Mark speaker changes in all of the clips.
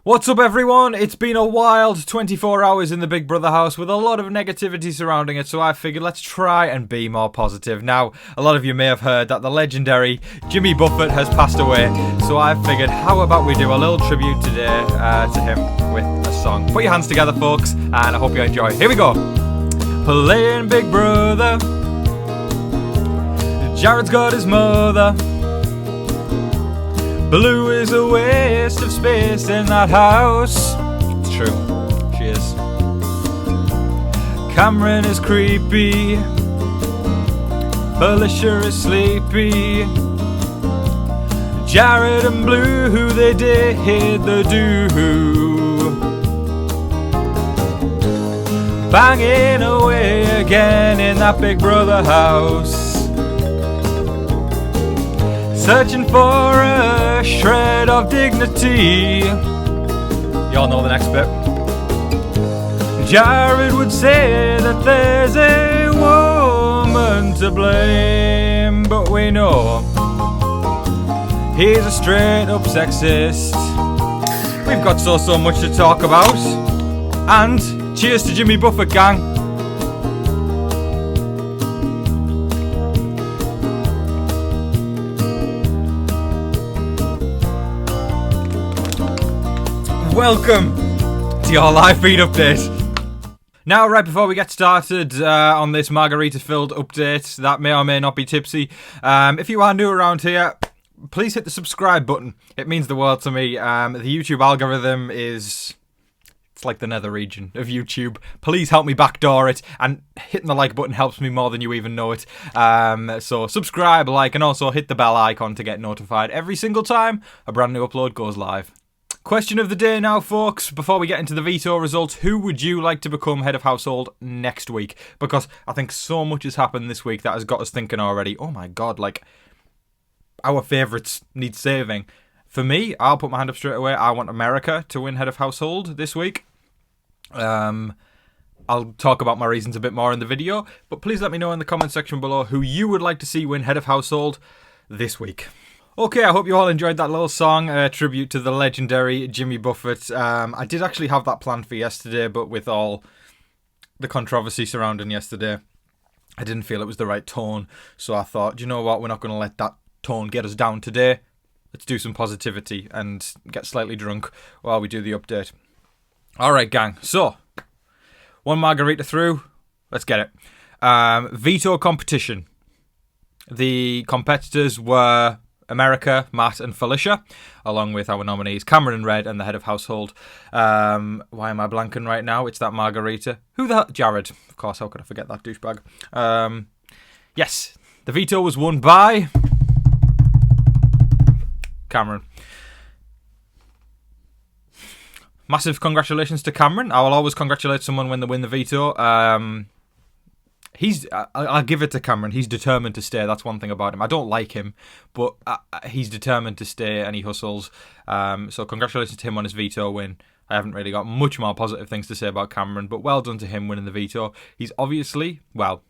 Speaker 1: What's up, everyone? It's been a wild 24 hours in the Big Brother house with a lot of negativity surrounding it, so I figured let's try and be more positive. Now, a lot of you may have heard that the legendary Jimmy Buffett has passed away, so I figured how about we do a little tribute today to him with a song. Put your hands together, folks, and I hope you enjoy. Here we go. Playing Big Brother, Jared's got his mother. Blue is a waste of space in that house. It's true, she is. Cameron is creepy, Felicia is sleepy. Jared and Blue, who they did the do. Banging away again in that Big Brother house. Searching for a shred of dignity. Y'all know the next bit. Jared would say that there's a woman to blame, but we know he's a straight up sexist. We've got so much to talk about. And cheers to Jimmy Buffett, gang. Welcome to your live feed update. Now, right before we get started on this margarita-filled update that may or may not be tipsy, if you are new around here, please hit the subscribe button. It means the world to me. The YouTube algorithm it's like the nether region of YouTube. Please help me backdoor it, and hitting the like button helps me more than you even know it. So subscribe, like, and also hit the bell icon to get notified every single time a brand new upload goes live. Question of the day now, folks. Before we get into the veto results, who would you like to become head of household next week? Because I think so much has happened this week that has got us thinking already, oh my god, like, our favourites need saving. For me, I'll put my hand up straight away. I want America to win head of household this week. I'll talk about my reasons a bit more in the video, but please let me know in the comment section below who you would like to see win head of household this week. Okay, I hope you all enjoyed that little song, tribute to the legendary Jimmy Buffett. I did actually have that planned for yesterday, but with all the controversy surrounding yesterday, I didn't feel it was the right tone. So I thought, you know what, we're not going to let that tone get us down today. Let's do some positivity and get slightly drunk while we do the update. Alright, gang, so, one margarita through, let's get it. Veto competition. The competitors were America, Matt and Felicia, along with our nominees Cameron and Red and the head of household. Why am I blanking right now? It's that margarita. Who the hell? Jared. Of course, how could I forget that douchebag? Yes, the veto was won by Cameron. Massive congratulations to Cameron. I will always congratulate someone when they win the veto. I'll give it to Cameron. He's determined to stay. That's one thing about him. I don't like him, but he's determined to stay and he hustles. So congratulations to him on his veto win. I haven't really got much more positive things to say about Cameron, but well done to him winning the veto. He's obviously, well,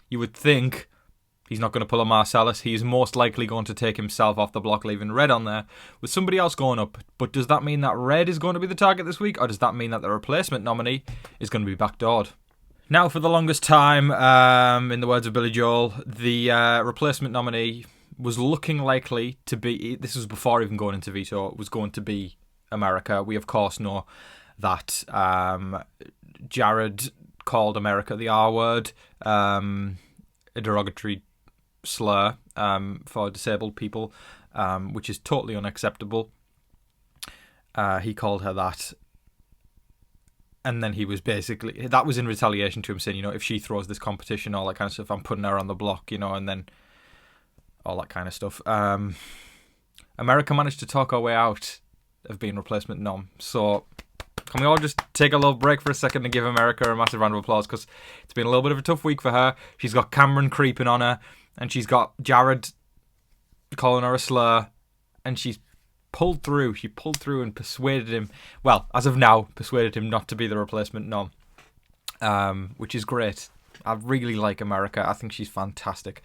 Speaker 1: you would think he's not going to pull a Marcellus. He's most likely going to take himself off the block, leaving Red on there with somebody else going up. But does that mean that Red is going to be the target this week, or does that mean that the replacement nominee is going to be backdoored? Now, for the longest time, in the words of Billy Joel, the replacement nominee was looking likely to be, this was before even going into veto, was going to be America. We, of course, know that Jared called America the R word, a derogatory slur for disabled people, which is totally unacceptable. He called her that. And then he was basically, that was in retaliation to him saying, you know, if she throws this competition, all that kind of stuff, I'm putting her on the block, you know, and then all that kind of stuff. America managed to talk our way out of being replacement nom. So can we all just take a little break for a second and give America a massive round of applause, because it's been a little bit of a tough week for her. She's got Cameron creeping on her, and she's got Jared calling her a slur, and she's pulled through. She pulled through and persuaded him, well, as of now, persuaded him not to be the replacement nom, which is great. I really like America. I think she's fantastic.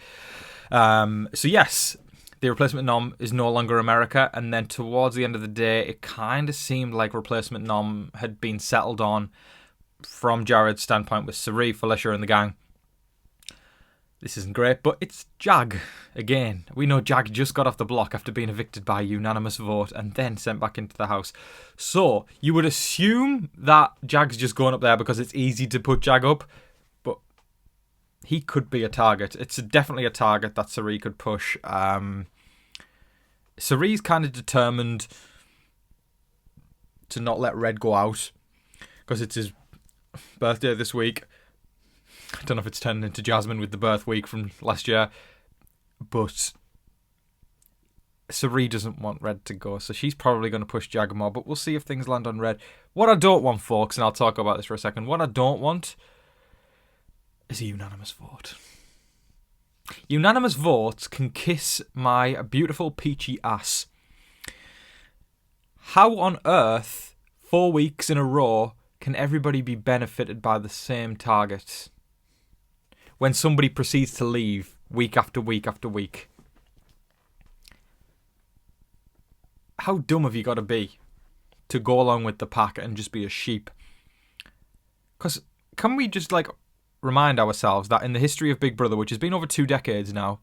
Speaker 1: So yes, the replacement nom is no longer America, and then towards the end of the day, it kind of seemed like replacement nom had been settled on from Jared's standpoint with Cirie, Felicia, and the gang. This isn't great, but it's Jag again. We know Jag just got off the block after being evicted by a unanimous vote and then sent back into the house. So you would assume that Jag's just going up there because it's easy to put Jag up, but he could be a target. It's definitely a target that Cirie could push. Cirie's kind of determined to not let Red go out because it's his birthday this week. I don't know if it's turned into Jasmine with the birth week from last year, but Cirie doesn't want Red to go, so she's probably going to push Jag more, but we'll see if things land on Red. What I don't want, folks, and I'll talk about this for a second, what I don't want is a unanimous vote. Unanimous votes can kiss my beautiful peachy ass. How on earth, 4 weeks in a row, can everybody be benefited by the same target when somebody proceeds to leave week after week after week? How dumb have you got to be to go along with the pack and just be a sheep? Because can we just remind ourselves that in the history of Big Brother, which has been over 2 decades now,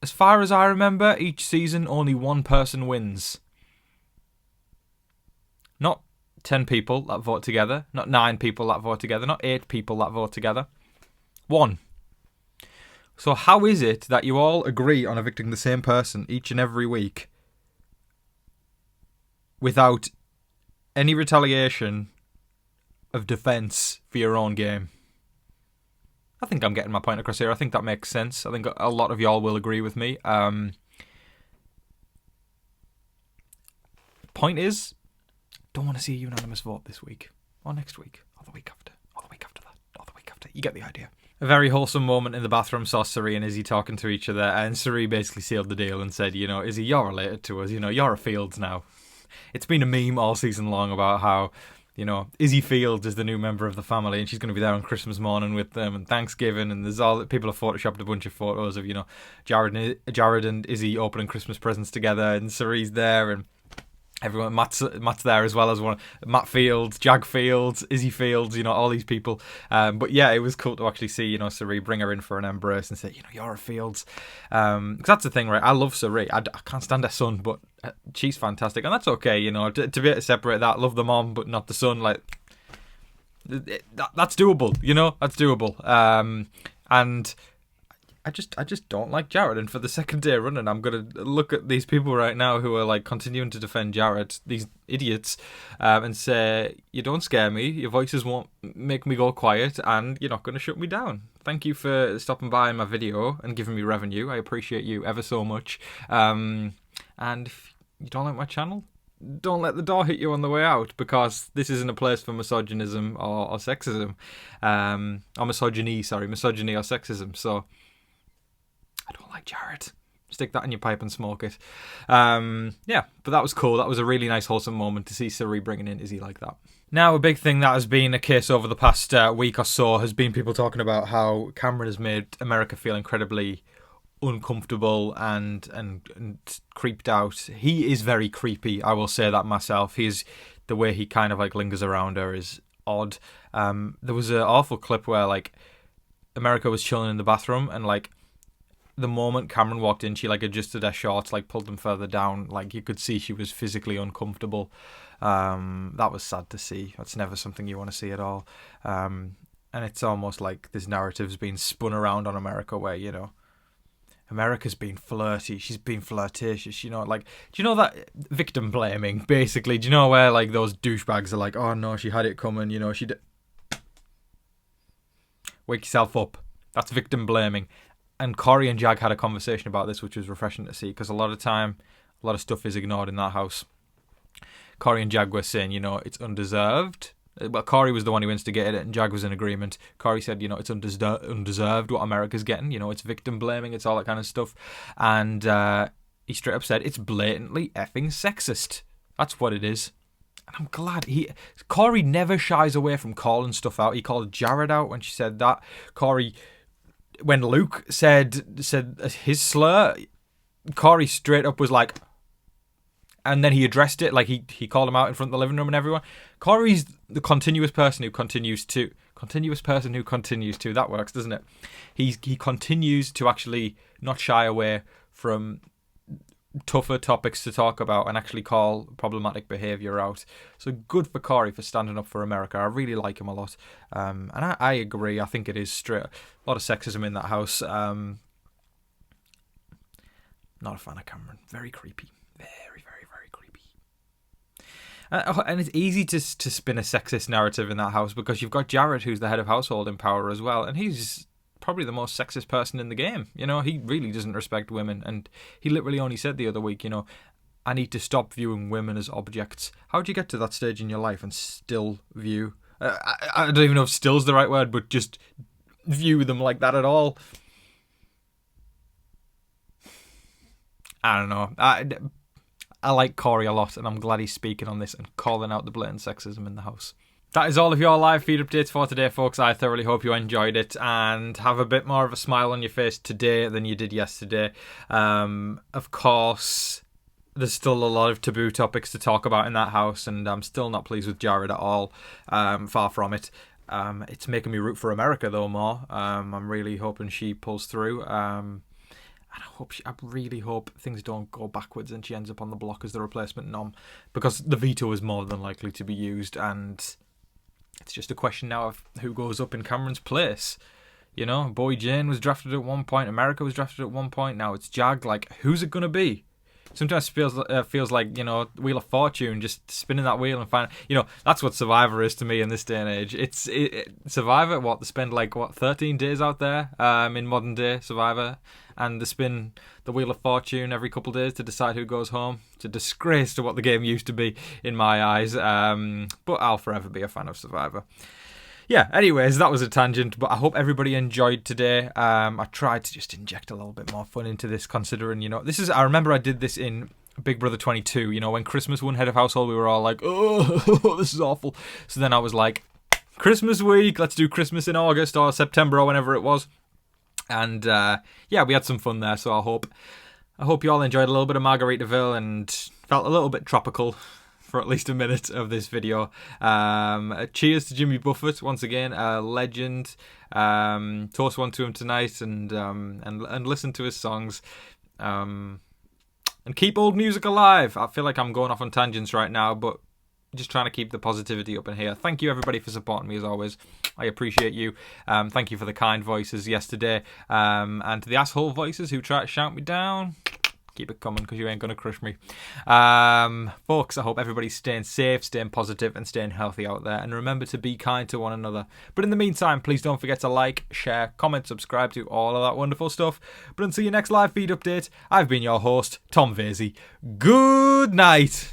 Speaker 1: as far as I remember, each season only one person wins. Not 10 people that vote together, not 9 people that vote together, not 8 people that vote together. 1. So how is it that you all agree on evicting the same person each and every week without any retaliation of defence for your own game? I think I'm getting my point across here. I think that makes sense. I think a lot of y'all will agree with me. Point is, don't want to see a unanimous vote this week, or next week, or the week after, or the week after that, or the week after. You get the idea. A very wholesome moment in the bathroom saw Cirie and Izzy talking to each other, and Cirie basically sealed the deal and said, Izzy, you're related to us, you're a Fields now. It's been a meme all season long about how, Izzy Fields is the new member of the family, and she's going to be there on Christmas morning with them and Thanksgiving, and there's all people have photoshopped a bunch of photos of, Jared and Izzy opening Christmas presents together, and Cirie's there, and everyone, Matt's there as well as one. Matt Fields, Jag Fields, Izzy Fields, all these people. But yeah, it was cool to actually see, Cirie bring her in for an embrace and say, you're a Fields. Because that's the thing, right? I love Cirie. I can't stand her son, but she's fantastic. And that's okay, to be able to separate that, love the mom, but not the son, that's doable, that's doable. And I just don't like Jared, and for the second day running, I'm gonna look at these people right now who are continuing to defend Jared, these idiots, and say, you don't scare me, your voices won't make me go quiet, and you're not gonna shut me down. Thank you for stopping by in my video and giving me revenue. I appreciate you ever so much. And if you don't like my channel, don't let the door hit you on the way out, because this isn't a place for misogynism or sexism, or misogyny or sexism. So I don't like Jared. Stick that in your pipe and smoke it. Yeah, but that was cool. That was a really nice, wholesome moment to see Cirie bringing in Izzy like that. Now, a big thing that has been a case over the past week or so has been people talking about how Cameron has made America feel incredibly uncomfortable and creeped out. He is very creepy, I will say that myself. The way he kind of lingers around her is odd. There was an awful clip where America was chilling in the bathroom, and the moment Cameron walked in, she adjusted her shorts, pulled them further down. You could see she was physically uncomfortable. That was sad to see. That's never something you want to see at all. And it's almost like this narrative's been spun around on America where, America's been flirty. She's been flirtatious. Do you know that victim blaming, basically? Do you know where those douchebags are like, oh no, she had it coming, wake yourself up. That's victim blaming. And Cory and Jag had a conversation about this, which was refreshing to see, because a lot of stuff is ignored in that house. Cory and Jag were saying, it's undeserved. Well, Cory was the one who instigated it, and Jag was in agreement. Cory said, it's undeserved what America's getting. It's victim blaming, it's all that kind of stuff. And he straight up said, it's blatantly effing sexist. That's what it is. And I'm glad Cory never shies away from calling stuff out. He called Jared out when she said that. Cory when Luke said his slur, Cory straight up was like, and then he addressed it, like he called him out in front of the living room and everyone. Cory's the continuous person who continues to, that works, doesn't it? He continues to actually not shy away from tougher topics to talk about and actually call problematic behaviour out. So good for Cory for standing up for America. I really like him a lot. And I agree. I think it is straight. A lot of sexism in that house. Not a fan of Cameron. Very creepy. Very, very, very creepy. And it's easy to spin a sexist narrative in that house because you've got Jared, who's the head of household in power as well, and he's probably the most sexist person in the game. You know, he really doesn't respect women, and he literally only said the other week, you know, I need to stop viewing women as objects. How'd you get to that stage in your life and still view... I don't even know if still's the right word, but just view them like that at all? I don't know. I like Cory a lot, and I'm glad he's speaking on this and calling out the blatant sexism in the house. That is all of your live feed updates for today, folks. I thoroughly hope you enjoyed it and have a bit more of a smile on your face today than you did yesterday. Of course, there's still a lot of taboo topics to talk about in that house, and I'm still not pleased with Jared at all. Far from it. It's making me root for America, though, more. I'm really hoping she pulls through. And I really hope things don't go backwards and she ends up on the block as the replacement nom, because the veto is more than likely to be used, and it's just a question now of who goes up in Cameron's place. You know, Boy Jane was drafted at one point, America was drafted at one point, now it's Jag. Like, who's it going to be? Sometimes it feels like, you know, Wheel of Fortune, just spinning that wheel and find, you know, that's what Survivor is to me in this day and age. It's Survivor, they spend 13 days out there in modern day Survivor, and they spin the Wheel of Fortune every couple of days to decide who goes home. It's a disgrace to what the game used to be in my eyes, but I'll forever be a fan of Survivor. Yeah, anyways, that was a tangent, but I hope everybody enjoyed today. I tried to just inject a little bit more fun into this, considering, you know, I remember I did this in Big Brother 22, you know, when Christmas won Head of Household, we were all like, oh, this is awful. So then I was like, Christmas week, let's do Christmas in August or September or whenever it was. And yeah, we had some fun there, so I hope you all enjoyed a little bit of Margaritaville and felt a little bit tropical for at least a minute of this video. Cheers to Jimmy Buffett once again, a legend. Toast one to him tonight, and listen to his songs. And keep old music alive. I feel like I'm going off on tangents right now, but just trying to keep the positivity up in here. Thank you everybody for supporting me as always. I appreciate you. Thank you for the kind voices yesterday, and to the asshole voices who try to shout me down. Keep it coming, because you ain't going to crush me. Folks, I hope everybody's staying safe, staying positive, and staying healthy out there. And remember to be kind to one another. But in the meantime, please don't forget to like, share, comment, subscribe to all of that wonderful stuff. But until your next live feed update, I've been your host, Tom Vasey. Good night.